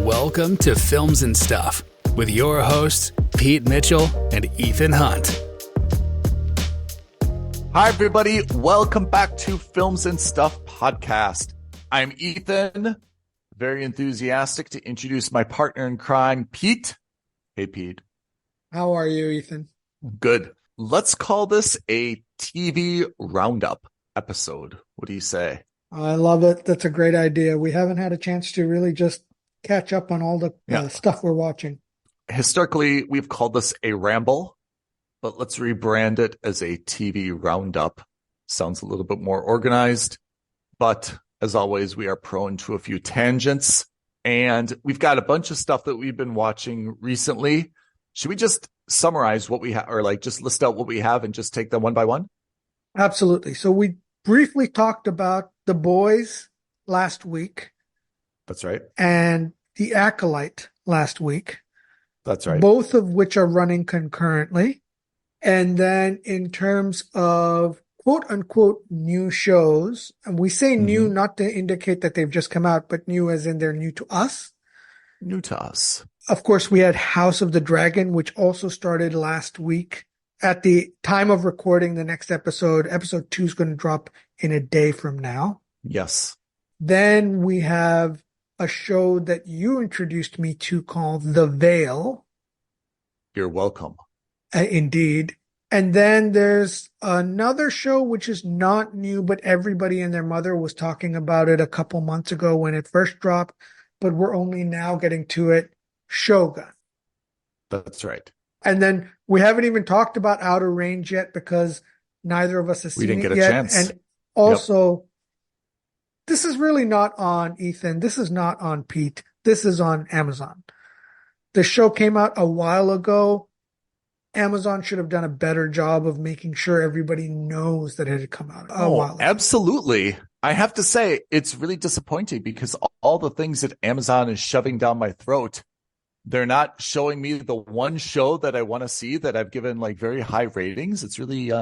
Welcome to Films and Stuff with your hosts, Pete Mitchell and Ethan Hunt. Hi, everybody. Welcome back to Films and Stuff podcast. I'm Ethan, very enthusiastic to introduce my partner in crime, Pete. Hey, Pete. How are you, Ethan? Good. Let's call this a TV roundup episode. What do you say? I love it. That's a great idea. We haven't had a chance to really just catch up on all the stuff we're watching. Historically, we've called this a ramble, but let's rebrand it as a TV roundup. Sounds a little bit more organized, but as always, we are prone to a few tangents, and we've got a bunch of stuff that we've been watching recently. Should we just summarize what we have, or like just list out what we have and just take them one by one? Absolutely. So we briefly talked about The Boys last week. That's right. And The Acolyte last week. That's right. Both of which are running concurrently. And then in terms of quote unquote new shows, and we say new not to indicate that they've just come out, but new as in they're new to us. New to us. Of course, we had House of the Dragon, which also started last week. At the time of recording the next episode 2 is going to drop in a day from now. Yes. Then we have a show that you introduced me to called The Veil. You're welcome. Indeed. And then there's another show which is not new, but everybody and their mother was talking about it a couple months ago when it first dropped, but we're only now getting to it, Shogun. That's right. And then we haven't even talked about Outer Range yet because neither of us has seen it yet. We didn't get a chance. And also, This is really not on Ethan. This is not on Pete. This is on Amazon. The show came out a while ago. Amazon should have done a better job of making sure everybody knows that it had come out a while ago. Absolutely. I have to say, it's really disappointing because all the things that Amazon is shoving down my throat, they're not showing me the one show that I want to see that I've given like very high ratings. It's really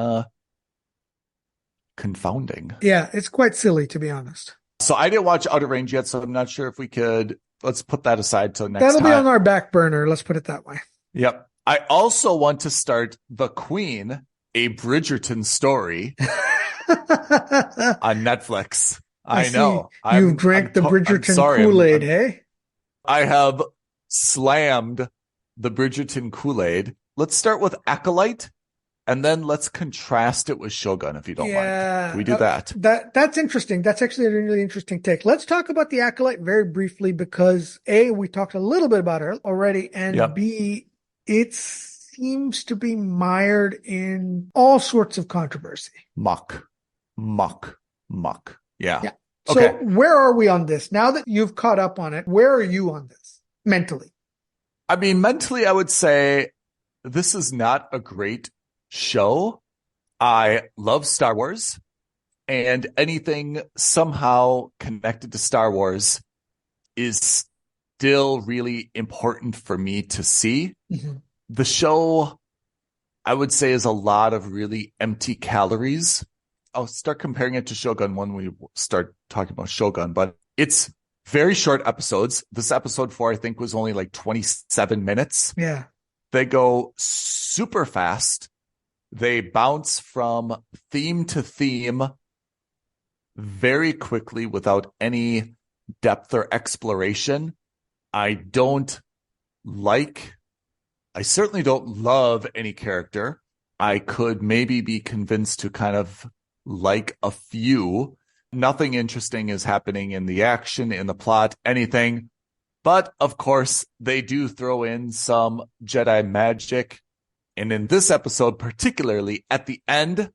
confounding. Yeah, it's quite silly, to be honest. So I didn't watch Outer Range yet, so I'm not sure if we could. Let's put that aside till next time. That'll be on our back burner. Let's put it that way. Yep. I also want to start The Queen, a Bridgerton story on Netflix. I know. You've drank the Bridgerton Kool-Aid, hey? I have slammed the Bridgerton Kool-Aid. Let's start with Acolyte, and then let's contrast it with Shogun, if you don't mind. Can we do that? That's interesting. That's actually a really interesting take. Let's talk about the Acolyte very briefly because A, we talked a little bit about it already, and B, it seems to be mired in all sorts of controversy. Muck. Yeah. So where are we on this? Now that you've caught up on it, where are you on this mentally? I mean, mentally, I would say this is not a great show. I love Star Wars, and anything somehow connected to Star Wars is still really important for me to see. Mm-hmm. The show, I would say, is a lot of really empty calories. I'll start comparing it to Shogun when we start talking about Shogun, but it's very short episodes. This episode 4, I think, was only like 27 minutes. Yeah. They go super fast. They bounce from theme to theme very quickly without any depth or exploration. I certainly don't love any character. I could maybe be convinced to kind of like a few. Nothing interesting is happening in the action, in the plot, anything. But of course, they do throw in some Jedi magic. And in this episode, particularly at the end,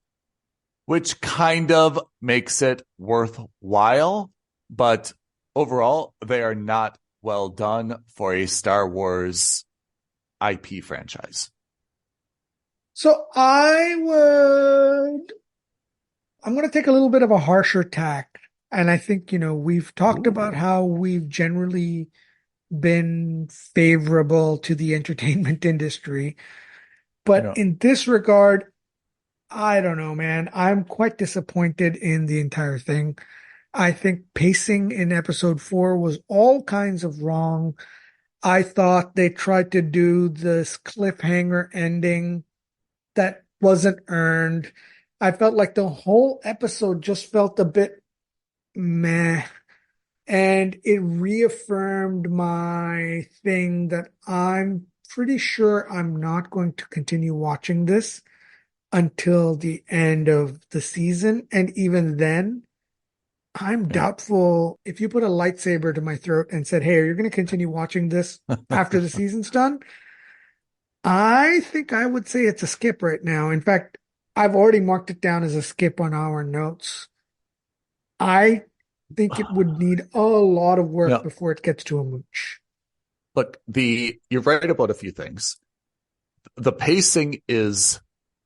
which kind of makes it worthwhile. But overall, they are not well done for a Star Wars IP franchise. So I'm going to take a little bit of a harsher tack. And I think, we've talked about how we've generally been favorable to the entertainment industry. But in this regard, I don't know, man. I'm quite disappointed in the entire thing. I think pacing in episode 4 was all kinds of wrong. I thought they tried to do this cliffhanger ending that wasn't earned. I felt like the whole episode just felt a bit meh. And it reaffirmed my thing that I'm pretty sure I'm not going to continue watching this until the end of the season. And even then, I'm Yeah. doubtful if you put a lightsaber to my throat and said, "Hey, you're going to continue watching this after the season's done?" I think I would say it's a skip right now. In fact, I've already marked it down as a skip on our notes. I think it would need a lot of work Yeah. before it gets to a mooch. Look, you're right about a few things. The pacing is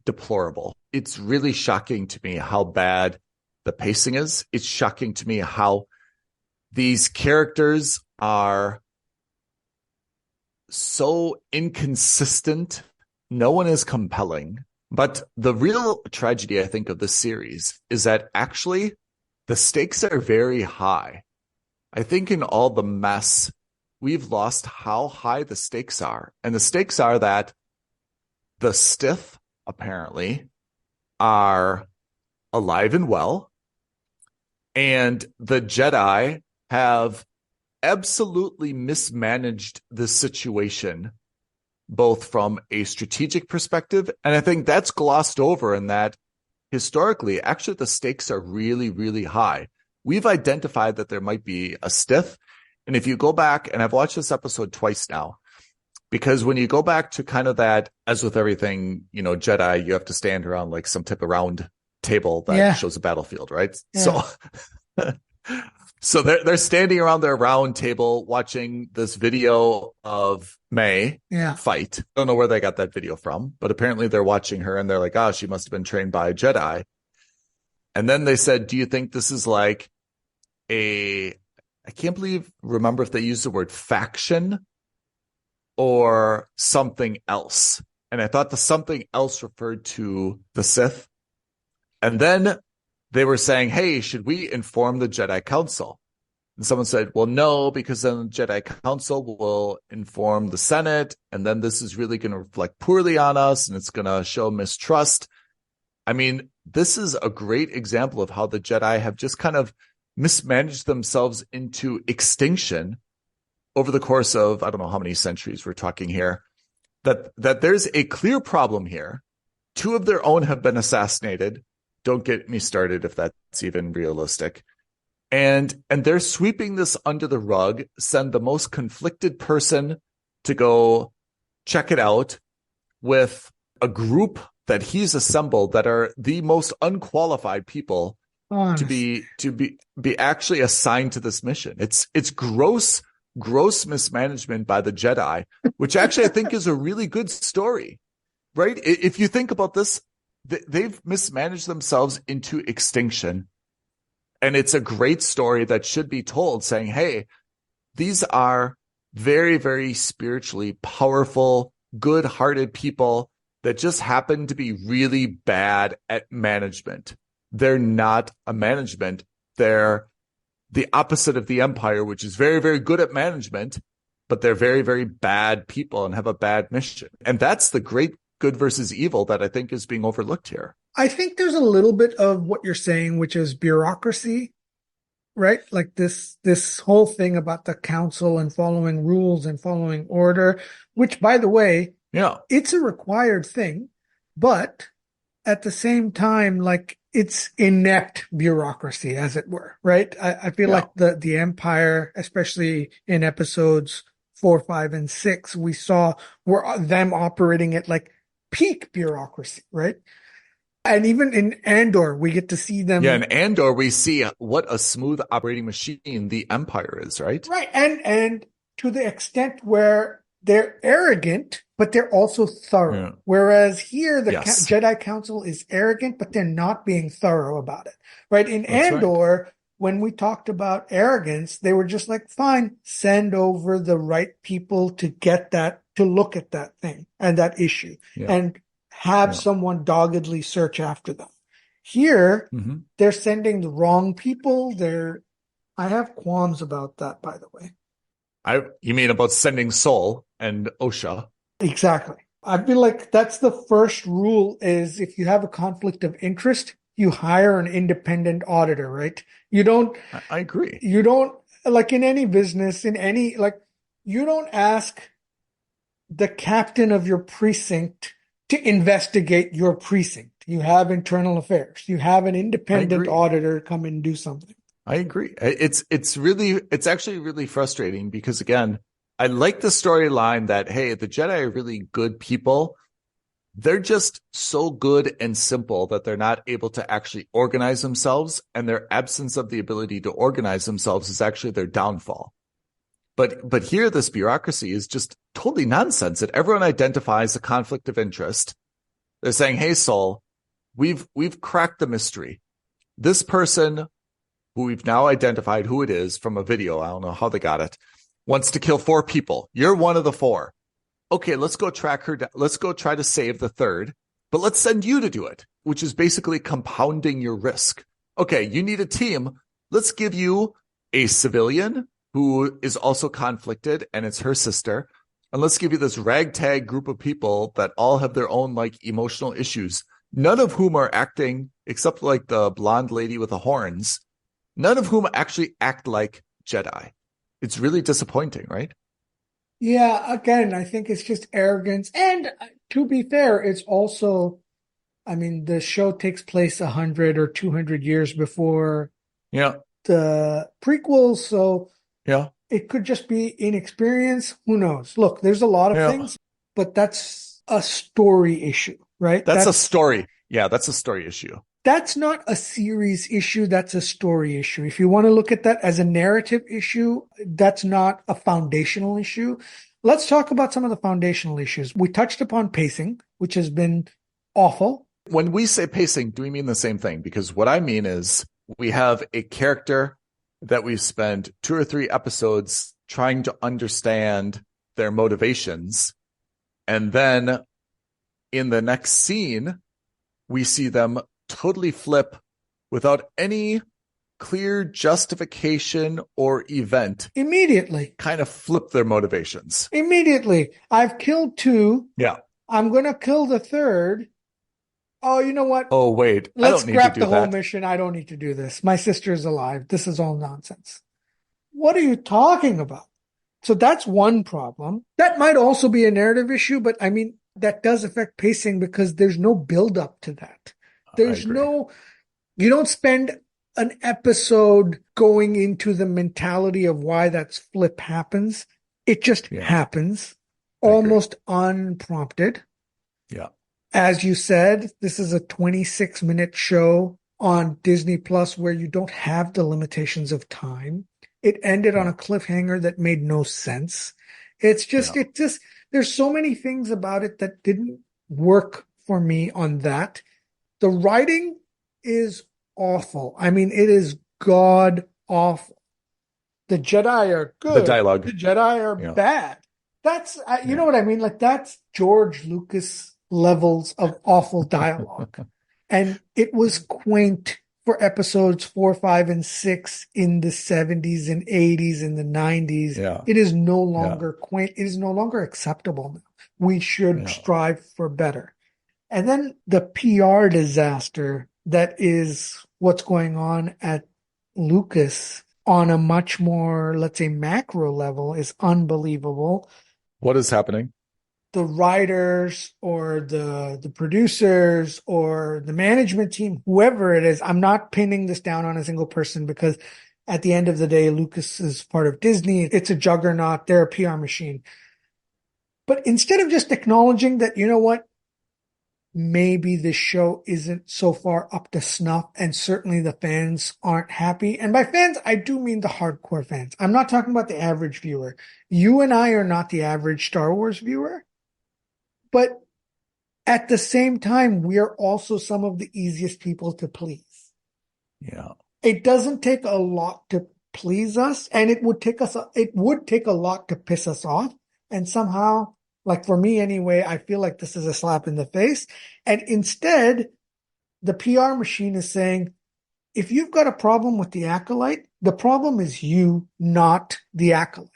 deplorable. It's really shocking to me how bad the pacing is. It's shocking to me how these characters are so inconsistent. No one is compelling. But the real tragedy, I think, of this series is that actually the stakes are very high. I think in all the mess, we've lost how high the stakes are. And the stakes are that the Sith, apparently, are alive and well. And the Jedi have absolutely mismanaged the situation, both from a strategic perspective. And I think that's glossed over in that historically, actually, the stakes are really, really high. We've identified that there might be a Sith. And if you go back, and I've watched this episode twice now, because when you go back to kind of that, as with everything, Jedi, you have to stand around like some type of round table that shows a battlefield, right? Yeah. So they're standing around their round table watching this video of May fight. I don't know where they got that video from, but apparently they're watching her and they're like, oh, she must have been trained by a Jedi. And then they said, do you think this is like I can't remember if they used the word faction or something else. And I thought the something else referred to the Sith. And then they were saying, hey, should we inform the Jedi Council? And someone said, well, no, because then the Jedi Council will inform the Senate. And then this is really going to reflect poorly on us and it's going to show mistrust. I mean, this is a great example of how the Jedi have just kind of mismanaged themselves into extinction over the course of, I don't know how many centuries we're talking here, that there's a clear problem here. 2 of their own have been assassinated. Don't get me started if that's even realistic. And they're sweeping this under the rug, send the most conflicted person to go check it out with a group that he's assembled that are the most unqualified people to be actually assigned to this mission. It's gross mismanagement by the Jedi, which actually I think is a really good story, right? If you think about this, they've mismanaged themselves into extinction. And it's a great story that should be told, saying, hey, these are very, very spiritually powerful, good-hearted people that just happen to be really bad at management. They're not a management. They're the opposite of the Empire, which is very, very good at management, but they're very, very bad people and have a bad mission. And that's the great good versus evil that I think is being overlooked here. I think there's a little bit of what you're saying, which is bureaucracy, right? Like this whole thing about the council and following rules and following order, which, by the way, it's a required thing, but at the same time, like, it's inept bureaucracy, as it were, right? I feel like the Empire, especially in episodes 4, 5, and 6, we saw them operating at like peak bureaucracy, right? And even in Andor, we get to see them. Yeah, in Andor, we see what a smooth operating machine the Empire is, right? Right. And to the extent where they're arrogant, but they're also thorough. Yeah. Whereas here, the Jedi Council is arrogant, but they're not being thorough about it. Right. In Andor, when we talked about arrogance, they were just like, fine, send over the right people to get that, to look at that thing and that issue and have someone doggedly search after them. Here, Hmm. they're sending the wrong people. I have qualms about that, by the way. You mean about sending Sol and Osha? Exactly. I feel like that's the first rule is if you have a conflict of interest, you hire an independent auditor, right? I agree. You don't, like in any business, you don't ask the captain of your precinct to investigate your precinct. You have internal affairs. You have an I independent agree. auditor come and do something. I agree. It's actually really frustrating because again, I like the storyline that, hey, the Jedi are really good people. They're just so good and simple that they're not able to actually organize themselves, and their absence of the ability to organize themselves is actually their downfall. But here, this bureaucracy is just totally nonsense. That everyone identifies a conflict of interest. They're saying, "Hey, Sol, we've cracked the mystery. This person, who we've now identified who it is from a video, I don't know how they got it, wants to kill 4 people. You're one of the 4. Okay, let's go track her. Let's go try to save the 3rd, but let's send you to do it, which is basically compounding your risk. Okay, you need a team. Let's give you a civilian who is also conflicted, and it's her sister. And let's give you this ragtag group of people that all have their own like emotional issues, none of whom are acting, except like the blonde lady with the horns, none of whom actually act like Jedi. It's really disappointing, right? Yeah, again, I think it's just arrogance. And to be fair, it's also, I mean, the show takes place 100 or 200 years before Yeah. the prequels, so Yeah. it could just be inexperience. Who knows? Look, there's a lot of Yeah. things, but that's a story issue, right? That's a story. Yeah, that's a story issue. That's not a series issue. That's a story issue. If you want to look at that as a narrative issue, that's not a foundational issue. Let's talk about some of the foundational issues. We touched upon pacing, which has been awful. When we say pacing, do we mean the same thing? Because what I mean is we have a character that we've spent 2 or 3 episodes trying to understand their motivations. And then in the next scene, we see them totally flip without any clear justification or event. Immediately. Kind of flip their motivations. Immediately. I've killed 2. Yeah. I'm going to kill the 3rd. Oh, you know what? Oh, wait. I Let's don't need scrap to the do whole that. mission. I don't need to do this. My sister's alive. This is all nonsense. What are you talking about? So that's one problem. That might also be a narrative issue, but I mean, that does affect pacing because there's no build up to that. There's no, you don't spend an episode going into the mentality of why that flip happens. It just happens almost unprompted. Yeah. As you said, this is a 26-minute show on Disney Plus where you don't have the limitations of time. It ended on a cliffhanger that made no sense. It's just, there's so many things about it that didn't work for me on that. The writing is awful. I mean, it is god awful. The Jedi are good. The dialogue. The Jedi are bad. That's, you know what I mean? Like, that's George Lucas levels of awful dialogue. And it was quaint for episodes 4, 5, and 6 in the 70s and 80s and the 90s. Yeah. It is no longer quaint. It is no longer acceptable now. We should strive for better. And then the PR disaster that is what's going on at Lucas on a much more, let's say, macro level is unbelievable. What is happening? The writers or the producers or the management team, whoever it is, I'm not pinning this down on a single person because at the end of the day, Lucas is part of Disney. It's a juggernaut. They're a PR machine. But instead of just acknowledging that, you know what, maybe this show isn't so far up to snuff and certainly the fans aren't happy. And by fans, I do mean the hardcore fans. I'm not talking about the average viewer. You and I are not the average Star Wars viewer. But at the same time, we are also some of the easiest people to please. Yeah. It doesn't take a lot to please us, and it would take a lot to piss us off. And somehow, like for me anyway, I feel like this is a slap in the face. And instead, the PR machine is saying, if you've got a problem with the Acolyte, the problem is you, not the Acolyte.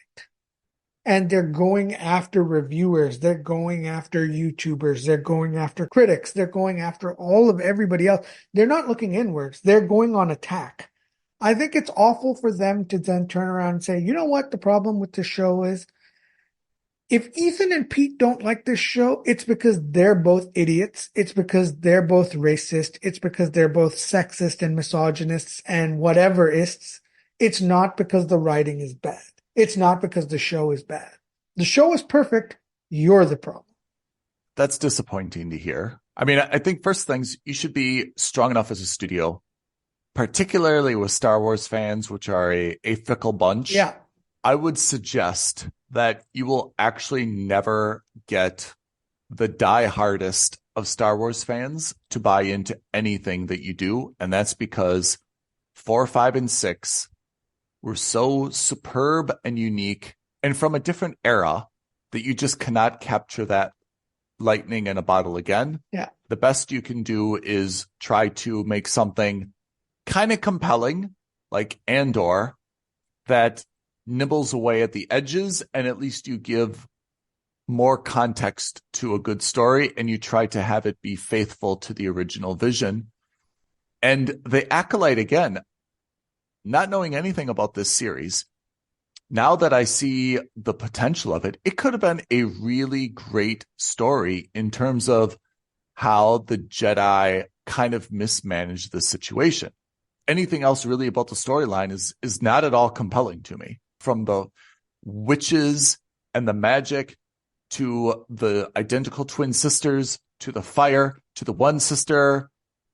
And they're going after reviewers. They're going after YouTubers. They're going after critics. They're going after all of everybody else. They're not looking inwards. They're going on attack. I think it's awful for them to then turn around and say, you know what the problem with this show is? If Ethan and Pete don't like this show, it's because they're both idiots. It's because they're both racist. It's because they're both sexist and misogynists and whateverists. It's not because the writing is bad. It's not because the show is bad. The show is perfect. You're the problem. That's disappointing to hear. I mean, I think first things, you should be strong enough as a studio, particularly with Star Wars fans, which are a fickle bunch. Yeah. I would suggest that you will actually never get the diehardest of Star Wars fans to buy into anything that you do. And that's because 4, 5, and 6 were so superb and unique and from a different era that you just cannot capture that lightning in a bottle again. Yeah. The best you can do is try to make something kind of compelling, like Andor, that nibbles away at the edges, and at least you give more context to a good story and you try to have it be faithful to the original vision. And the Acolyte, again, not knowing anything about this series, now that I see the potential of it, it could have been a really great story in terms of how the Jedi kind of mismanaged the situation. Anything else really about the storyline is not at all compelling to me. From the witches and the magic to the identical twin sisters to the fire to the one sister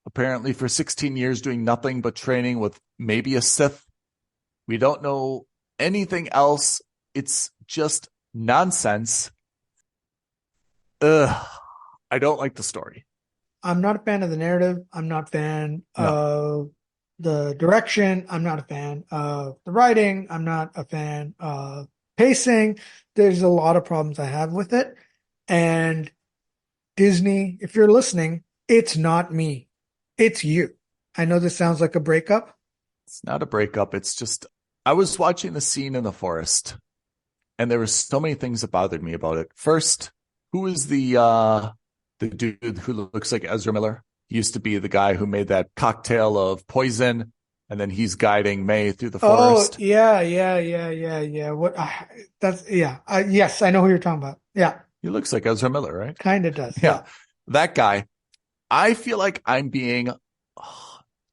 apparently for 16 years doing nothing but training with maybe a Sith. We don't know anything else. It's just nonsense. I don't like the story. I'm not a fan of the narrative. I'm not a fan of the direction. I'm not a fan of the writing. I'm not a fan of pacing. There's a lot of problems I have with it. And Disney, if you're listening, it's not me. It's you. I know this sounds like a breakup. It's not a breakup. It's just, I was watching the scene in the forest and there were so many things that bothered me about it. First, who is the dude who looks like Ezra Miller? He used to be the guy who made that cocktail of poison, and then he's guiding May through the forest. Oh, yeah. What? Yes, I know who you're talking about. Yeah. He looks like Ezra Miller, right? Kind of does. Yeah. That guy. I feel like I'm being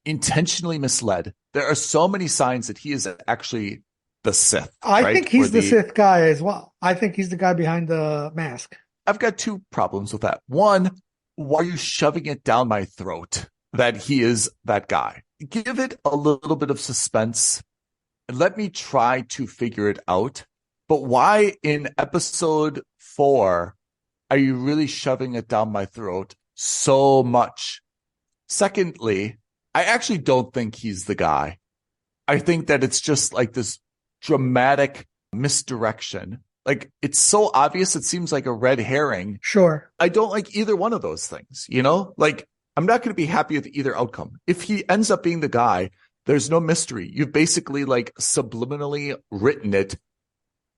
intentionally misled. There are so many signs that he is actually the Sith. I think he's the Sith guy as well. I think he's the guy behind the mask. I've got two problems with that. One, why are you shoving it down my throat that he is that guy? Give it a little bit of suspense and let me try to figure it out. But why in episode 4 are you really shoving it down my throat so much? Secondly, I actually don't think he's the guy. I think that it's just like this dramatic misdirection. Like, it's so obvious, it seems like a red herring. Sure. I don't like either one of those things, you know? Like, I'm not going to be happy with either outcome. If he ends up being the guy, there's no mystery. You've basically like subliminally written it,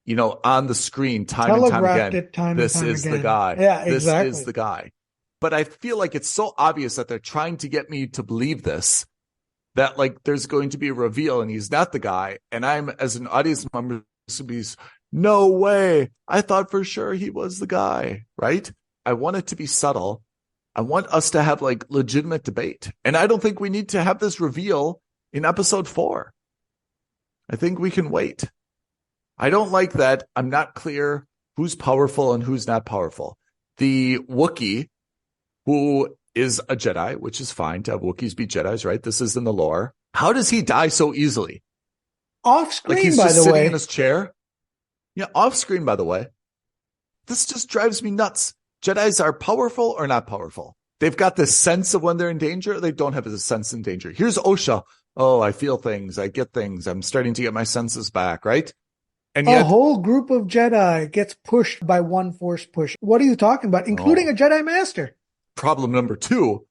you know, on the screen time and time again. This is the guy. Yeah, exactly. This is the guy. But I feel like it's so obvious that they're trying to get me to believe this, that like there's going to be a reveal and he's not the guy. And I'm, as an audience member, to be, no way. I thought for sure he was the guy, right? I want it to be subtle. I want us to have like legitimate debate. And I don't think we need to have this reveal in episode 4. I think we can wait. I don't like that. I'm not clear who's powerful and who's not powerful. The Wookiee, who is a Jedi, which is fine to have Wookiees be Jedis, right? This is in the lore. How does he die so easily? Off screen, like he's by just the sitting way. in his chair. Yeah, off screen, by the way. This just drives me nuts. Jedis are powerful or not powerful. They've got this sense of when they're in danger. They don't have this sense in danger. Here's Osha. Oh, I feel things. I get things. I'm starting to get my senses back, right? And yet, a whole group of Jedi gets pushed by one force push. What are you talking about? Including a Jedi Master. Problem number 2,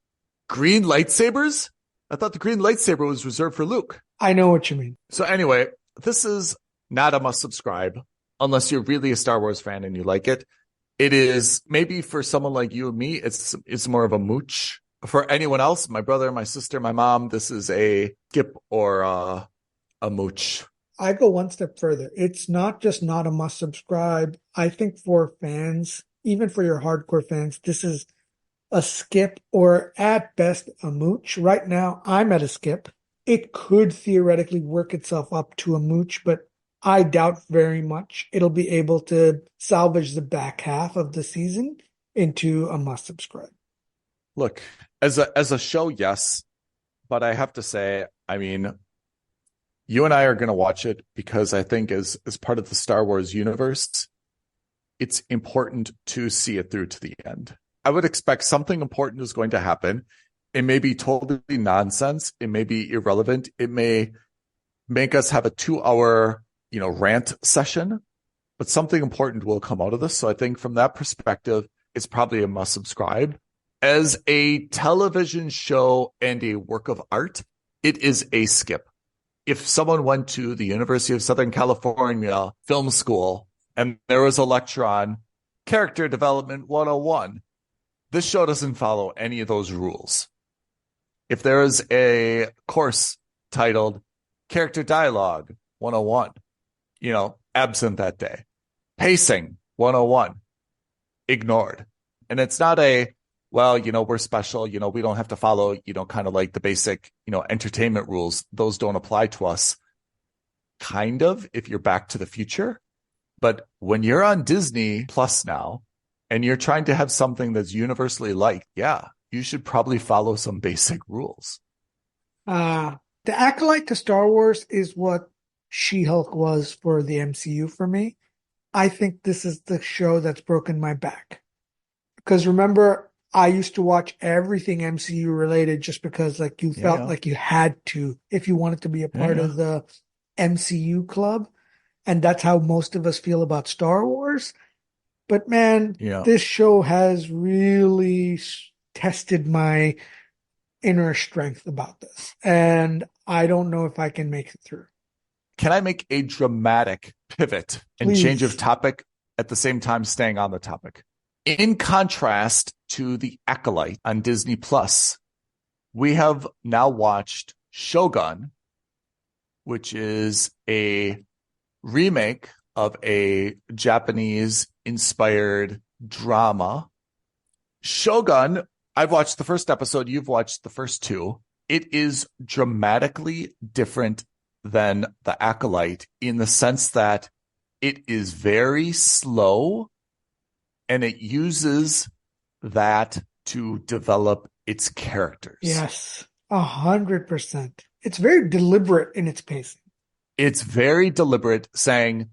Green lightsabers? I thought the green lightsaber was reserved for Luke. I know what you mean. So anyway, this is not a must subscribe unless you're really a Star Wars fan and you like it. It is maybe for someone like you and me, it's more of a mooch. For anyone else, my brother, my sister, my mom, this is a skip or a mooch. I go one step further. It's not just not a must subscribe. I think for fans, even for your hardcore fans, this is a skip or at best a mooch. Right now, I'm at a skip. It could theoretically work itself up to a mooch, but I doubt very much it'll be able to salvage the back half of the season into a must subscribe. Look, as a show, yes, but I have to say, I mean, you and I are going to watch it because I think as part of the Star Wars universe, it's important to see it through to the end. I would expect something important is going to happen. It may be totally nonsense. It may be irrelevant. It may make us have a 2-hour, rant session, but something important will come out of this. So I think from that perspective, it's probably a must subscribe. As a television show and a work of art, it is a skip. If someone went to the University of Southern California Film School and there was a lecture on Character Development 101, this show doesn't follow any of those rules. If there is a course titled Character Dialogue 101, absent that day. Pacing 101, ignored. And it's not we're special, we don't have to follow, kind of like the basic, entertainment rules. Those don't apply to us. Kind of, if you're Back to the Future. But when you're on Disney Plus now, and you're trying to have something that's universally liked, yeah, you should probably follow some basic rules. The Acolyte to Star Wars is what She-Hulk was for the MCU for me. I think this is the show that's broken my back. Because remember, I used to watch everything MCU related just because you felt like you had to if you wanted to be a part of the MCU club. And that's how most of us feel about Star Wars. But man, this show has really tested my inner strength about this. And I don't know if I can make it through. Can I make a dramatic pivot and change of topic at the same time staying on the topic? In contrast to The Acolyte on Disney Plus, we have now watched Shogun, which is a remake of a Japanese-inspired drama. Shogun, I've watched the first episode. You've watched the first 2. It is dramatically different than The Acolyte in the sense that it is very slow and it uses that to develop its characters. Yes, 100%. It's very deliberate in its pacing. It's very deliberate, saying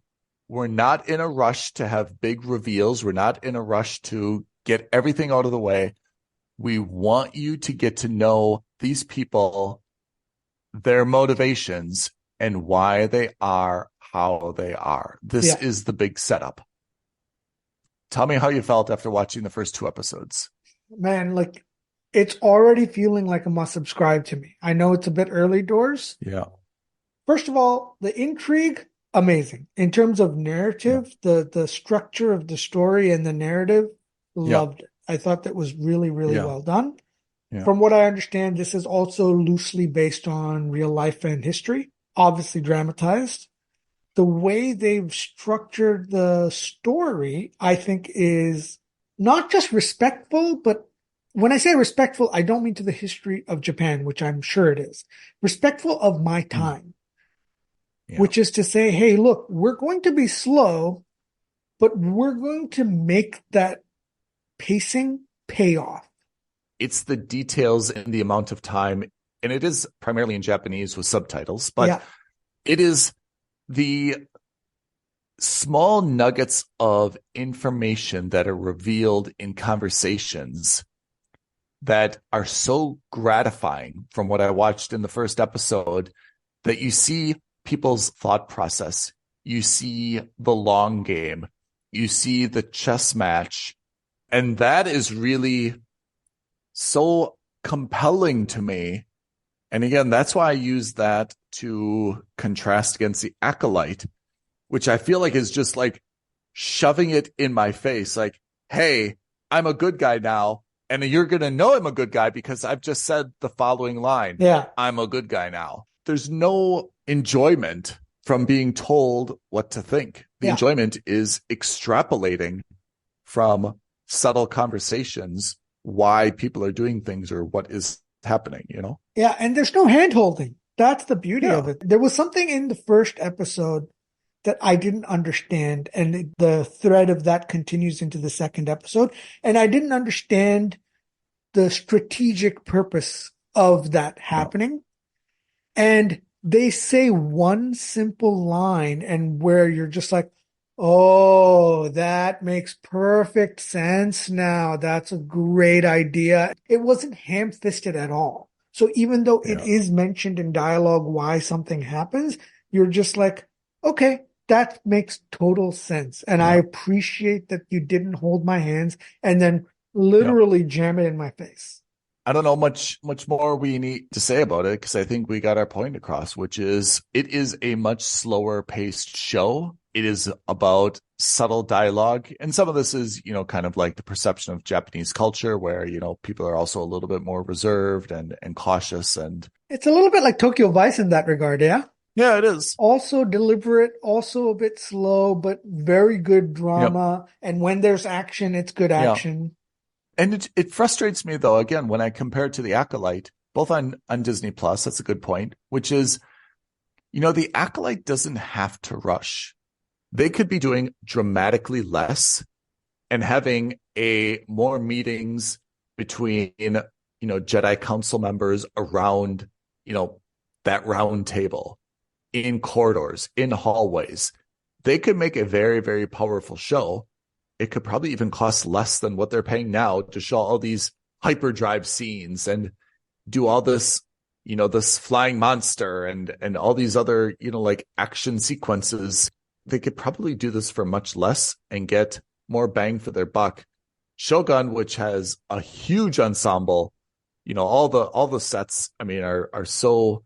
we're not in a rush to have big reveals. We're not in a rush to get everything out of the way. We want you to get to know these people, their motivations, and why they are how they are. This is the big setup. Tell me how you felt after watching the first 2 episodes. Man, it's already feeling like a must subscribe to me. I know it's a bit early doors. Yeah. First of all, the intrigue, amazing. In terms of narrative, the structure of the story and the narrative, loved it. I thought that was really, really well done. Yeah. From what I understand, this is also loosely based on real life and history, obviously dramatized. The way they've structured the story, I think, is not just respectful, but when I say respectful, I don't mean to the history of Japan, which I'm sure it is. Respectful of my time. Which is to say, hey, look, we're going to be slow, but we're going to make that pacing pay off. It's the details and the amount of time, and it is primarily in Japanese with subtitles, but it is the small nuggets of information that are revealed in conversations that are so gratifying from what I watched in the first episode that you see people's thought process. You see the long game. You see the chess match. And that is really so compelling to me. And again, that's why I use that to contrast against the Acolyte, which I feel like is just like shoving it in my face. Like, hey, I'm a good guy now. And you're going to know I'm a good guy because I've just said the following line. Yeah. I'm a good guy now. There's no enjoyment from being told what to think. The enjoyment is extrapolating from subtle conversations why people are doing things or what is happening, you know? Yeah, and there's no hand holding. That's the beauty of it. There was something in the first episode that I didn't understand, and the thread of that continues into the second episode. And I didn't understand the strategic purpose of that happening. And they say one simple line, and where you're just like, oh, that makes perfect sense now. That's a great idea. It wasn't ham-fisted at all. So even though it is mentioned in dialogue why something happens, you're just like, okay, that makes total sense. And I appreciate that you didn't hold my hands and then literally jam it in my face. I don't know much more we need to say about it because I think we got our point across, which is it is a much slower paced show. It is about subtle dialogue. And some of this is, you know, kind of like the perception of Japanese culture where, you know, people are also a little bit more reserved and cautious. And it's a little bit like Tokyo Vice in that regard. Yeah. Yeah, it is. Also deliberate, also a bit slow, but very good drama. And when there's action, it's good action. And it frustrates me, though, again, when I compare it to The Acolyte, both on Disney Plus, that's a good point, which is, you know, The Acolyte doesn't have to rush. They could be doing dramatically less and having more meetings between, you know, Jedi Council members around, you know, that round table, in corridors, in hallways. They could make a very, very powerful show. It could probably even cost less than what they're paying now to show all these hyperdrive scenes and do all this, you know, this flying monster and all these other, you know, like action sequences. They could probably do this for much less and get more bang for their buck. Shogun, which has a huge ensemble, you know, all the sets, I mean, are so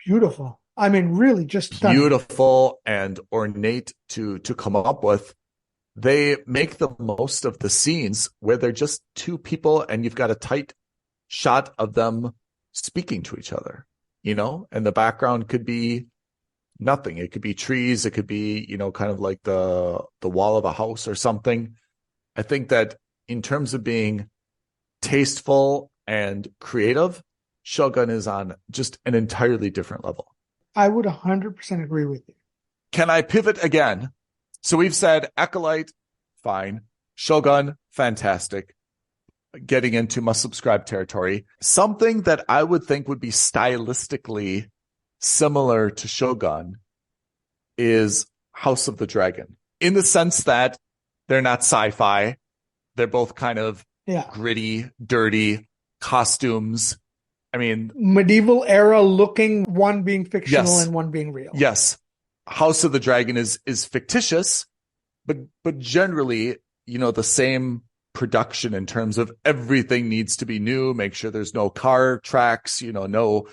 beautiful. I mean, really just beautiful and ornate to come up with. They make the most of the scenes where they're just two people and you've got a tight shot of them speaking to each other, you know, and the background could be nothing. It could be trees. It could be, you know, kind of like the wall of a house or something. I think that in terms of being tasteful and creative, Shogun is on just an entirely different level. I would 100% agree with you. Can I pivot again? So we've said Acolyte, fine. Shogun, fantastic. Getting into must subscribe territory. Something that I would think would be stylistically similar to Shogun is House of the Dragon, in the sense that they're not sci-fi. They're both kind of gritty, dirty costumes. I mean, medieval era looking, one being fictional and one being real. Yes. House of the Dragon is fictitious, but generally, you know, the same production in terms of everything needs to be new, make sure there's no car tracks, you know, no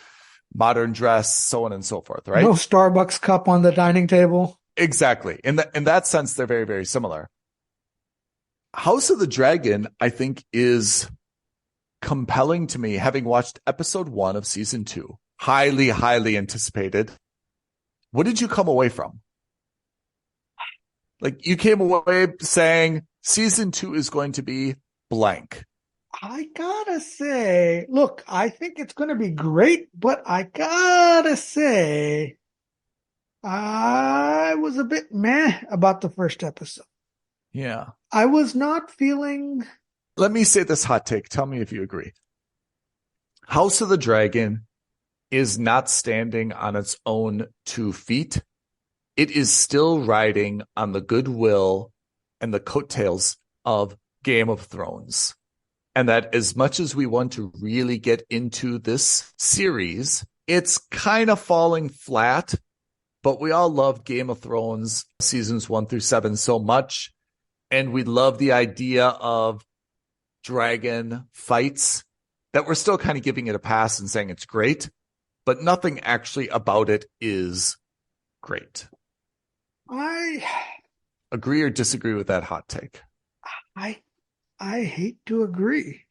modern dress, so on and so forth, right? No Starbucks cup on the dining table. Exactly. In that sense, they're very, very similar. House of the Dragon, I think, is compelling to me, having watched episode 1 of season 2. Highly, highly anticipated. What did you come away from? Like, you came away saying season 2 is going to be blank. I gotta say, look, I think it's going to be great, but I gotta say, I was a bit meh about the first episode. Yeah. I was not feeling... Let me say this hot take. Tell me if you agree. House of the Dragon is not standing on its own 2 feet. It is still riding on the goodwill and the coattails of Game of Thrones. And that as much as we want to really get into this series, it's kind of falling flat. But we all loved Game of Thrones seasons 1 through 7 so much. And we love the idea of dragon fights. that we're still kind of giving it a pass and saying it's great, but nothing actually about it is great. I Agree or disagree with that hot take? I hate to agree.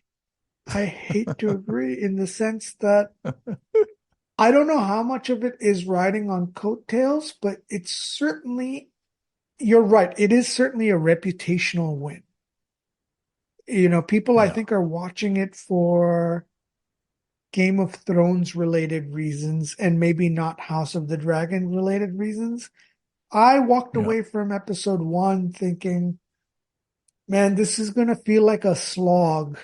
I hate to agree in the sense that I don't know how much of it is riding on coattails, but it's certainly, you're right, it is certainly a reputational win. People I Yeah. think are watching it for Game of Thrones related reasons and maybe not House of the Dragon related reasons. I walked Yeah. away from episode 1 thinking, man, this is going to feel like a slog.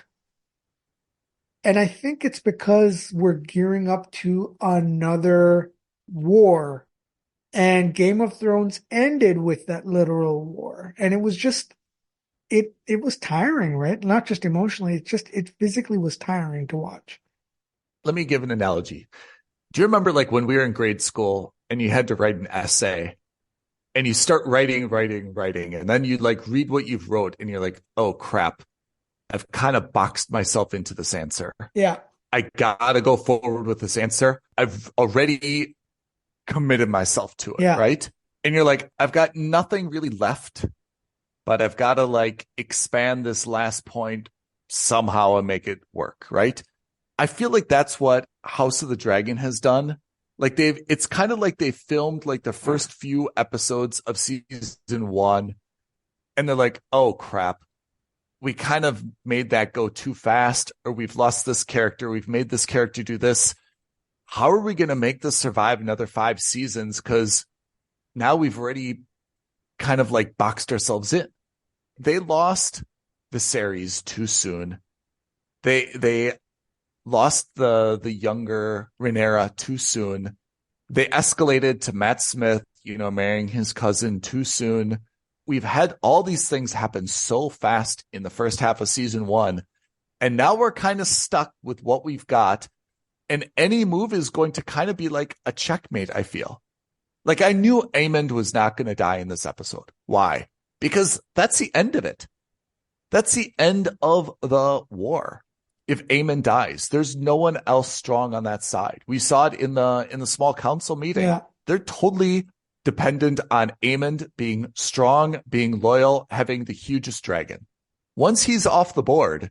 And I think it's because we're gearing up to another war. And Game of Thrones ended with that literal war. And it was just, it was tiring, right? Not just emotionally, it physically was tiring to watch. Let me give an analogy. Do you remember like when we were in grade school and you had to write an essay and you start writing, and then you like read what you've wrote and you're like, oh crap, I've kind of boxed myself into this answer. Yeah. I gotta go forward with this answer. I've already committed myself to it, Yeah. right? And you're like, I've got nothing really left, but I've got to like expand this last point somehow and make it work, right? I feel like that's what House of the Dragon has done. Like it's kind of like they filmed like the first few episodes of season 1 and they're like, oh crap, we kind of made that go too fast, or we've lost this character. We've made this character do this. How are we going to make this survive another 5 seasons? Because now we've already kind of like boxed ourselves in. They lost Viserys too soon. They lost the younger Rhaenyra too soon. They escalated to Matt Smith, marrying his cousin too soon. We've had all these things happen so fast in the first half of season 1. And now we're kind of stuck with what we've got. And any move is going to kind of be like a checkmate, I feel. Like I knew Aemond was not going to die in this episode. Why? Because that's the end of it. That's the end of the war. If Aemond dies, there's no one else strong on that side. We saw it in the small council meeting. Yeah. They're totally dependent on Aemond being strong, being loyal, having the hugest dragon. Once he's off the board,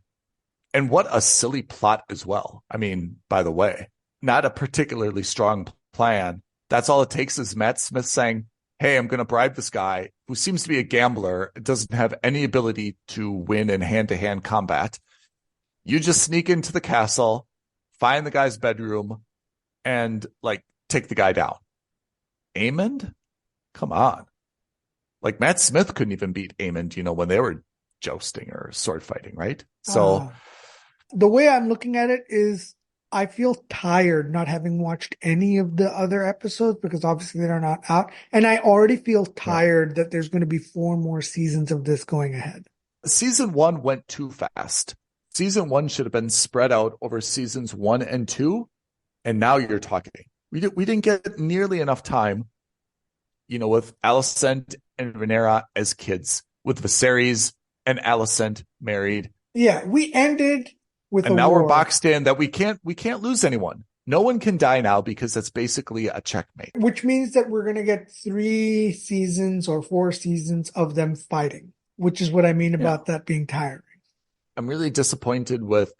and what a silly plot as well. I mean, by the way, not a particularly strong plan. That's all it takes is Matt Smith saying, hey, I'm going to bribe this guy who seems to be a gambler, doesn't have any ability to win in hand-to-hand combat. You just sneak into the castle, find the guy's bedroom, and like take the guy down. Aemond? Come on. Like Matt Smith couldn't even beat Aemond, when they were jousting or sword fighting, right? So the way I'm looking at it is I feel tired not having watched any of the other episodes because obviously they're not out. And I already feel tired that there's going to be 4 more seasons of this going ahead. Season 1 went too fast. Season 1 should have been spread out over seasons 1 and 2. And now you're talking. We didn't get nearly enough time, with Alicent and Rhaenyra as kids, with Viserys and Alicent married. Yeah, we ended with and a now war. We're boxed in that we can't lose anyone. No one can die now because that's basically a checkmate. Which means that we're going to get 3 seasons or 4 seasons of them fighting, which is what I mean about that being tiring. I'm really disappointed with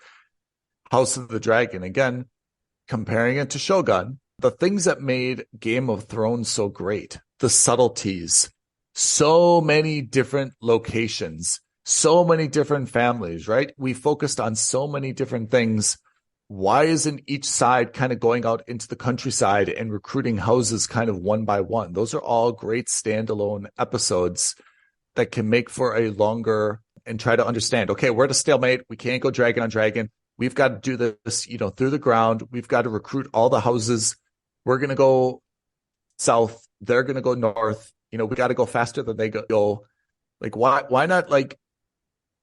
House of the Dragon. Again, comparing it to Shogun, the things that made Game of Thrones so great, the subtleties, so many different locations, so many different families, right? We focused on so many different things. Why isn't each side kind of going out into the countryside and recruiting houses kind of one by one? Those are all great standalone episodes that can make for a longer and try to understand, okay, we're at a stalemate. We can't go dragon on dragon. We've got to do this, through the ground. We've got to recruit all the houses. We're going to go south. They're going to go north. We got to go faster than they go. Like, why not like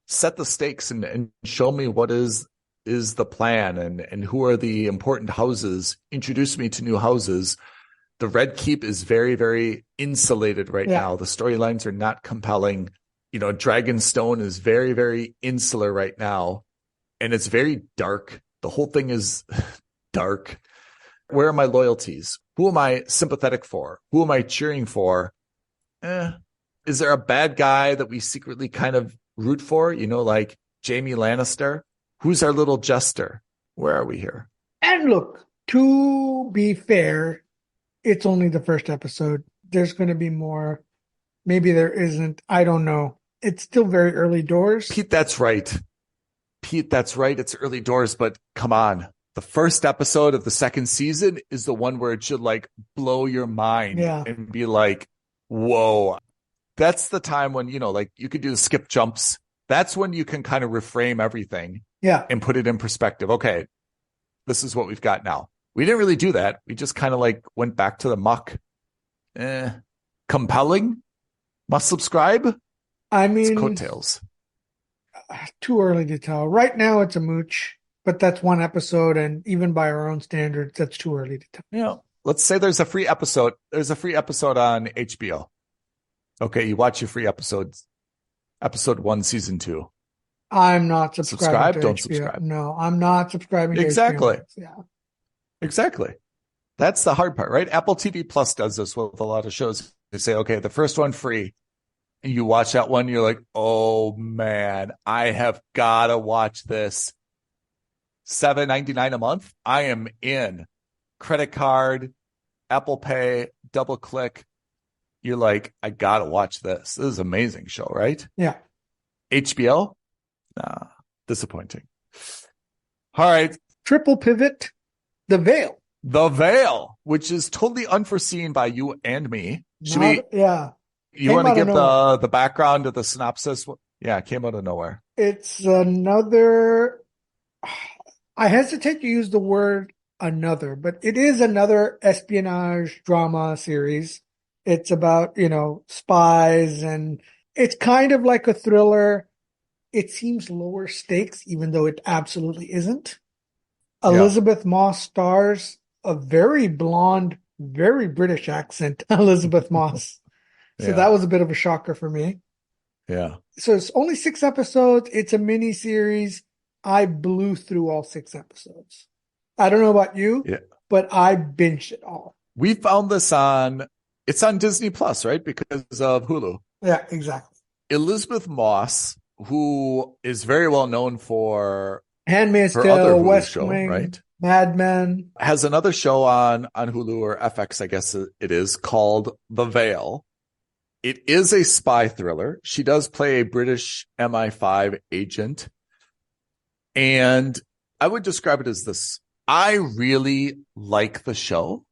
set the stakes and show me what is the plan and who are the important houses? Introduce me to new houses. The Red Keep is very, very insulated right now. The storylines are not compelling. Dragonstone is very, very insular right now. And it's very dark The whole thing is dark. Where are my loyalties? Who am I sympathetic for? Who am I cheering for? Is there a bad guy that we secretly kind of root for? Like Jaime Lannister? Who's our little jester? Where are we here? And look, to be fair, it's only the first episode. There's going to be more. Maybe there isn't. I don't know. It's still very early doors. Pete, that's right. It's early doors, but come on. The first episode of the second season is the one where it should like blow your mind and be like, whoa. That's the time when, like you could do the skip jumps. That's when you can kind of reframe everything and put it in perspective. Okay, this is what we've got now. We didn't really do that. We just kind of like went back to the muck. Compelling? Must subscribe? I mean, it's coattails. Too early to tell. Right now it's a mooch, but that's one episode, and even by our own standards, that's too early to tell. Let's say there's a free episode. There's a free episode on HBO. Okay, you watch your free episodes. Episode 1, season 2. I'm not subscribing to Don't HBO. subscribe. No, I'm not subscribing to Exactly. HBO. Yeah. Exactly. That's the hard part, right? Apple TV Plus does this with a lot of shows. They say, okay, the first one free. And you watch that one, you're like, oh man, I have got to watch this. $7.99 a month. I am in. Credit card, Apple Pay, double click. You're like, I got to watch this. This is an amazing show, right? Yeah. HBO? Nah, disappointing. All right. Triple pivot, The Veil. The Veil, which is totally unforeseen by you and me. Yeah. You want to give the background of the synopsis? Yeah, it came out of nowhere. It's another, I hesitate to use the word another, but it is another espionage drama series. It's about, spies, and it's kind of like a thriller. It seems lower stakes, even though it absolutely isn't. Elizabeth Moss stars a very blonde, very British accent, Elizabeth Moss. So that was a bit of a shocker for me. Yeah. So it's only 6 episodes. It's a mini series. I blew through all 6 episodes. I don't know about you, but I binged it all. We found this it's on Disney Plus, right? Because of Hulu. Yeah, exactly. Elizabeth Moss, who is very well known for Handmaid's her Tale, other Hulu West show, Wing, right? Mad Men. Has another show on Hulu or FX, I guess it is, called The Veil. It is a spy thriller. She does play a British MI5 agent. And I would describe it as this. I really like the show.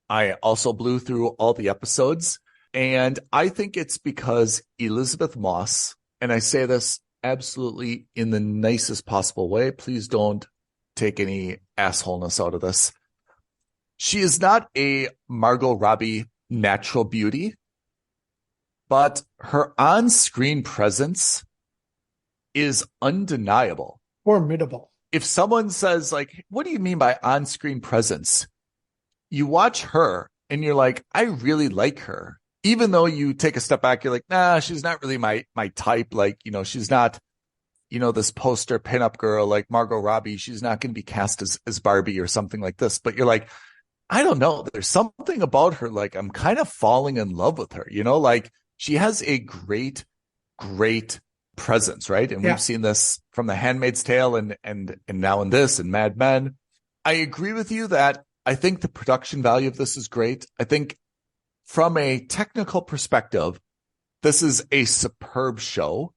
I also blew through all the episodes. And I think it's because Elizabeth Moss, and I say this absolutely in the nicest possible way. Please don't take any assholeness out of this. She is not a Margot Robbie natural beauty, but her on-screen presence is undeniable. Formidable. If someone says, like, what do you mean by on-screen presence? You watch her and you're like, I really like her. Even though you take a step back, you're like, nah, she's not really my type. Like, she's not, this poster pinup girl like Margot Robbie. She's not going to be cast as Barbie or something like this. But you're like, I don't know. There's something about her. Like, I'm kind of falling in love with her, like she has a great, great presence, right? And we've seen this from The Handmaid's Tale and now in this and Mad Men. I agree with you that I think the production value of this is great. I think from a technical perspective, this is a superb show.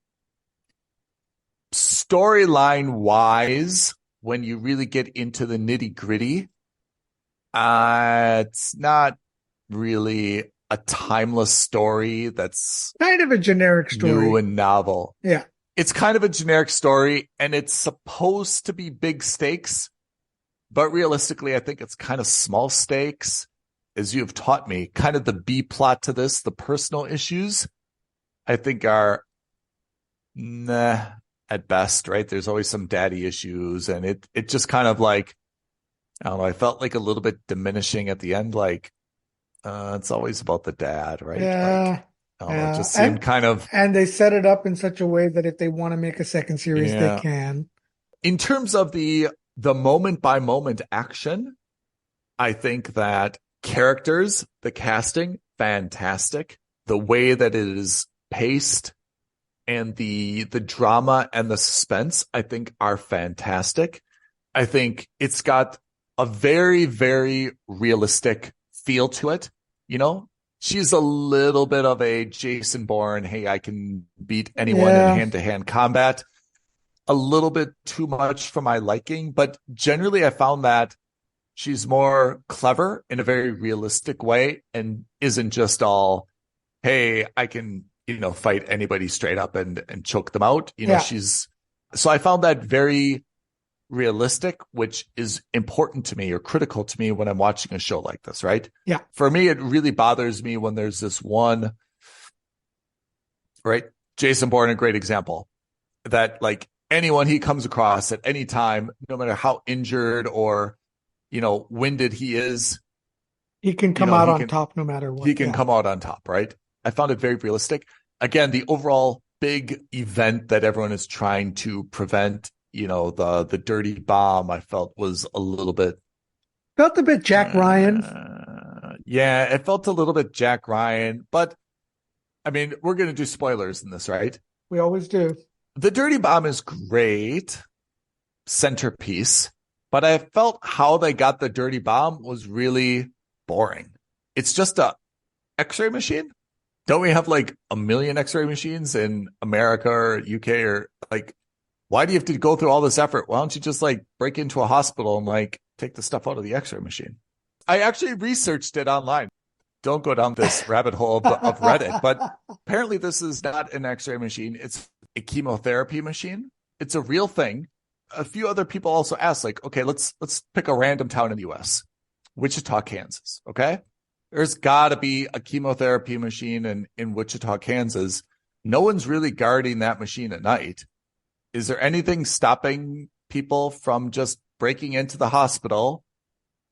Storyline wise, when you really get into the nitty gritty, it's not really a timeless story that's kind of a generic story. New and novel. Yeah. It's kind of a generic story, and it's supposed to be big stakes, but realistically, I think it's kind of small stakes. As you have taught me, kind of the B plot to this, the personal issues, I think are at best, right? There's always some daddy issues, and it just kind of like, I don't know, I felt like a little bit diminishing at the end, like it's always about the dad, right? Yeah. Like, I don't know, it just seemed kind of... And they set it up in such a way that if they want to make a second series, they can. In terms of the the moment by moment action, I think that characters, the casting, fantastic. The way that it is paced and the drama and the suspense, I think are fantastic. I think it's got a very, very realistic feel to it. You know, she's a little bit of a Jason Bourne. Hey, I can beat anyone in hand-to-hand combat. A little bit too much for my liking, but generally I found that she's more clever in a very realistic way and isn't just all, hey, I can, fight anybody straight up and choke them out. So I found that very realistic, which is important to me or critical to me when I'm watching a show like this, right? Yeah. For me, it really bothers me when there's this one, right? Jason Bourne, a great example, that like anyone he comes across at any time, no matter how injured or, winded he is, he can come out on top no matter what. He can come out on top, right? I found it very realistic. Again, the overall big event that everyone is trying to prevent, the dirty bomb, I felt was a little bit. Felt a bit Jack Ryan. Yeah, it felt a little bit Jack Ryan, but I mean, we're going to do spoilers in this, right? We always do. The dirty bomb is great, centerpiece, but I felt how they got the dirty bomb was really boring. It's just a X-ray machine. Don't we have like a million X-ray machines in America or UK or like, why do you have to go through all this effort? Why don't you just like break into a hospital and like take the stuff out of the X-ray machine? I actually researched it online. Don't go down this rabbit hole of Reddit, but apparently this is not an X-ray machine. It's a chemotherapy machine. It's a real thing. A few other people also asked, like, okay, let's pick a random town in the US, Wichita, Kansas. Okay. There's gotta be a chemotherapy machine in Wichita, Kansas. No one's really guarding that machine at night. Is there anything stopping people from just breaking into the hospital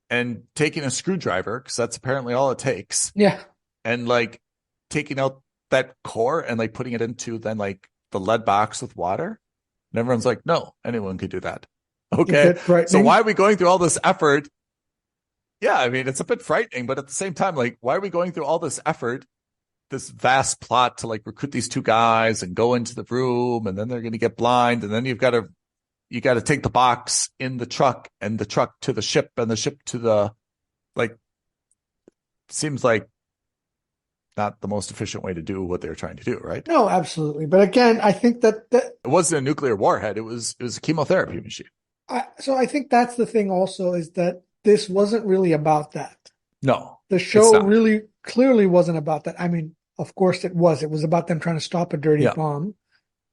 and taking a screwdriver? Because that's apparently all it takes. Yeah. And like taking out that core and like putting it into then like the lead box with water. And everyone's like, no, anyone could do that. Okay. So why are we going through all this effort? Yeah, I mean, it's a bit frightening, but at the same time, like, why are we going through all this effort, this vast plot to like recruit these two guys and go into the room and then they're going to get blind. And then you got to take the box in the truck and the truck to the ship and the ship to the, like, seems like not the most efficient way to do what they're trying to do, right? No, absolutely. But again, I think that it wasn't a nuclear warhead. It was a chemotherapy machine. So I think that's the thing also is that this wasn't really about that. No. The show really clearly wasn't about that. I mean, of course it was. It was about them trying to stop a dirty bomb.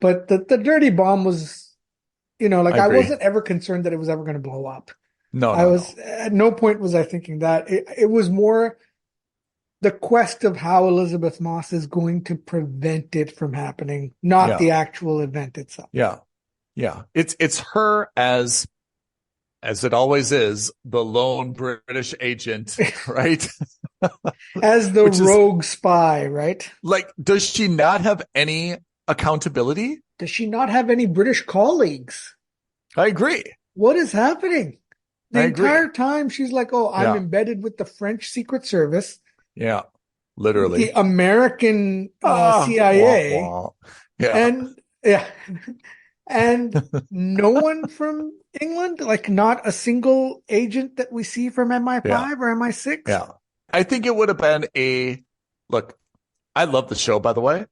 But the dirty bomb was, I wasn't ever concerned that it was ever going to blow up. No, at no point was I thinking that. It was more the quest of how Elizabeth Moss is going to prevent it from happening, not the actual event itself. Yeah. Yeah. It's her as it always is, the lone British agent, right? As the rogue spy, right? Like, does she not have any accountability? Does she not have any British colleagues? I agree. What is happening? The entire time she's like, oh, I'm embedded with the French Secret Service. Yeah, literally. The American CIA. Wah, wah. Yeah. And no one from England, like not a single agent that we see from MI5 or MI6. Yeah. I think it would have been look, I love the show, by the way,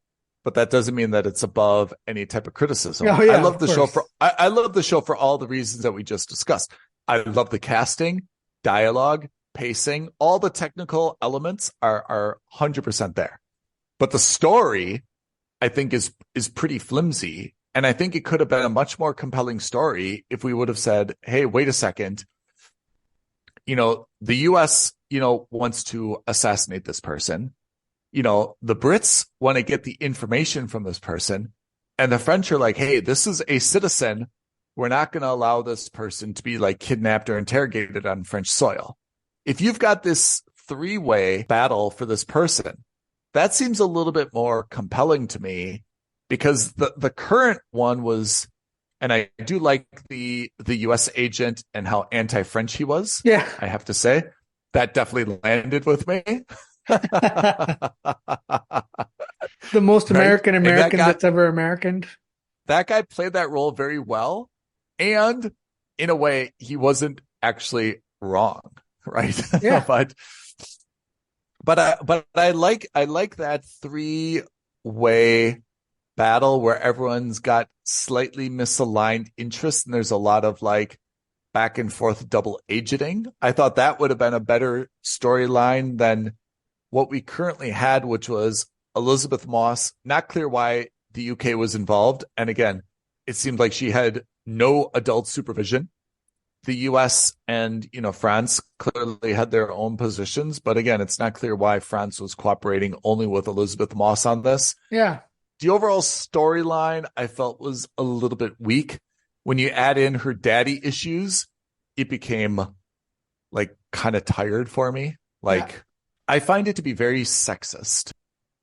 but that doesn't mean that it's above any type of criticism. Oh, yeah, I love the show I love the show for all the reasons that we just discussed. I love the casting, dialogue, pacing, all the technical elements are 100% there. But the story, I think, is pretty flimsy. And I think it could have been a much more compelling story if we would have said, hey, wait a second. The US, wants to assassinate this person. The Brits want to get the information from this person. And the French are like, hey, this is a citizen. We're not going to allow this person to be like kidnapped or interrogated on French soil. If you've got this three-way battle for this person, that seems a little bit more compelling to me. Because the current one was And I do like the US agent and how anti-French he was. Yeah. I have to say that definitely landed with me. The most Right? American And American that's ever Americaned. that guy played that role very well. And in a way, he wasn't actually wrong, right? Yeah. but I like that three-way battle where everyone's got slightly misaligned interests and there's a lot of like back and forth double agenting. I thought that would have been a better storyline than what we currently had, which was Elizabeth Moss. Not clear why the UK was involved. And again, it seemed like she had no adult supervision. The US and, France clearly had their own positions. But again, it's not clear why France was cooperating only with Elizabeth Moss on this. Yeah. The overall storyline I felt was a little bit weak. When you add in her daddy issues, it became like kind of tired for me. Like, I find it to be very sexist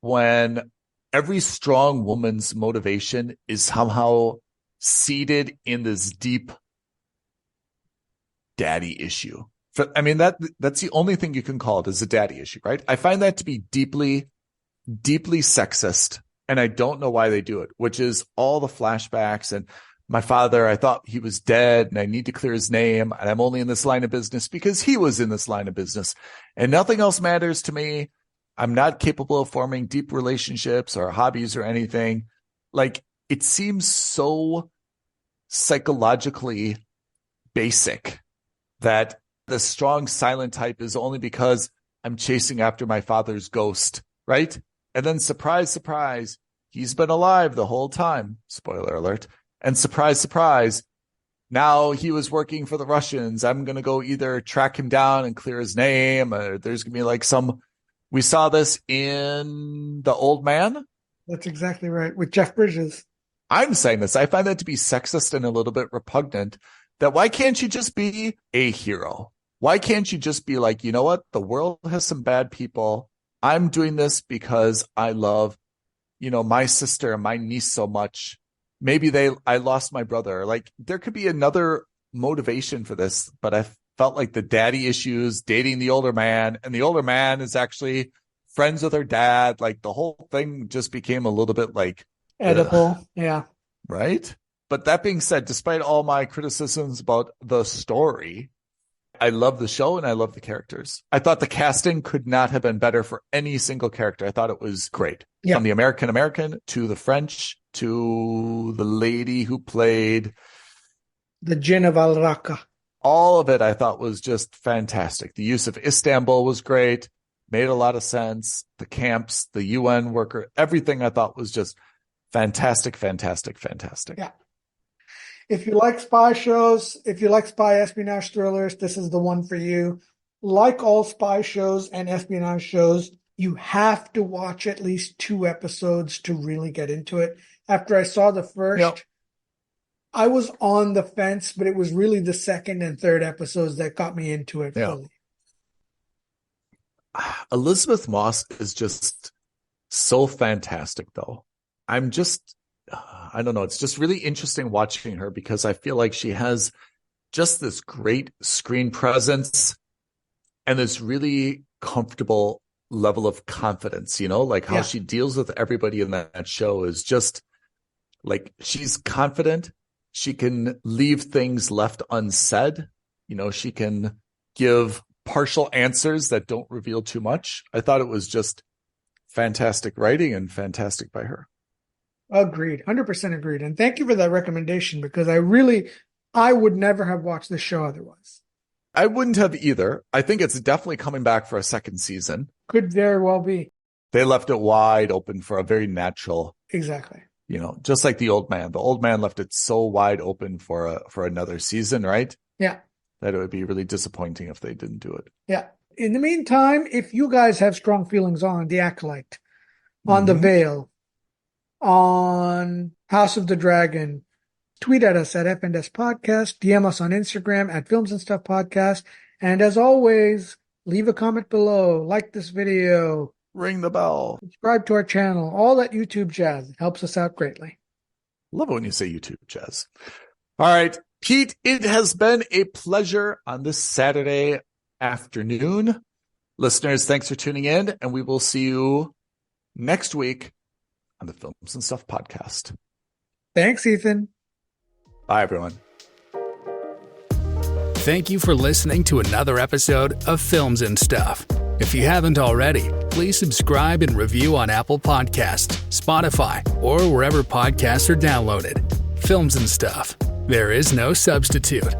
when every strong woman's motivation is somehow seated in this deep daddy issue. I mean, that's the only thing you can call it, is a daddy issue, right? I find that to be deeply, deeply sexist. And I don't know why they do it, which is all the flashbacks. And my father, I thought he was dead and I need to clear his name. And I'm only in this line of business because he was in this line of business. And nothing else matters to me. I'm not capable of forming deep relationships or hobbies or anything. Like, it seems so psychologically basic that the strong silent type is only because I'm chasing after my father's ghost, right? And then surprise, surprise, he's been alive the whole time. Spoiler alert. And surprise, surprise, now he was working for the Russians. I'm going to go either track him down and clear his name, or there's going to be like we saw this in The Old Man. That's exactly right. With Jeff Bridges. I'm saying this. I find that to be sexist and a little bit repugnant. That why can't you just be a hero? Why can't you just be like, you know what? The world has some bad people. I'm doing this because I love, my sister and my niece so much. Maybe I lost my brother. Like, there could be another motivation for this, but I felt like the daddy issues, dating the older man, and the older man is actually friends with her dad. Like, the whole thing just became a little bit like Oedipal. ugh, Yeah. right? But that being said, despite all my criticisms about the story, I love the show and I love the characters. I thought the casting could not have been better for any single character. I thought it was great. Yeah. From the American to the French to the lady who played the Jinn of Al Raqqa. All of it I thought was just fantastic. The use of Istanbul was great, made a lot of sense. The camps, the UN worker, everything I thought was just fantastic, fantastic, fantastic. Yeah. If you like spy shows, if you like spy espionage thrillers, this is the one for you. Like all spy shows and espionage shows, you have to watch at least 2 episodes to really get into it. After I saw the first, I was on the fence, but it was really the second and third episodes that got me into it fully. Elizabeth Moss is just so fantastic, though. I don't know. It's just really interesting watching her because I feel like she has just this great screen presence and this really comfortable level of confidence, like how she deals with everybody in that show is just like, she's confident. She can leave things left unsaid. She can give partial answers that don't reveal too much. I thought it was just fantastic writing and fantastic by her. Agreed. 100% agreed. And thank you for that recommendation because I would never have watched the show otherwise. I wouldn't have either. I think it's definitely coming back for a second season. Could very well be. They left it wide open for a very natural. Exactly. Just like The Old Man. The Old Man left it so wide open for another season, right? Yeah. That it would be really disappointing if they didn't do it. Yeah. In the meantime, if you guys have strong feelings on The Acolyte, on The Veil, on House of the Dragon, tweet at us at FNS Podcast, DM us on Instagram at Films and Stuff Podcast, and as always, leave a comment below, like this video, ring the bell, subscribe to our channel, all that YouTube jazz. It helps us out greatly. Love it when you say YouTube, Jazz. All right, Pete, it has been a pleasure on this Saturday afternoon. Listeners, thanks for tuning in, and we will see you next week on the Films and Stuff podcast. Thanks, Ethan. Bye, everyone. Thank you for listening to another episode of Films and Stuff. If you haven't already, please subscribe and review on Apple Podcasts, Spotify, or wherever podcasts are downloaded. Films and Stuff. There is no substitute.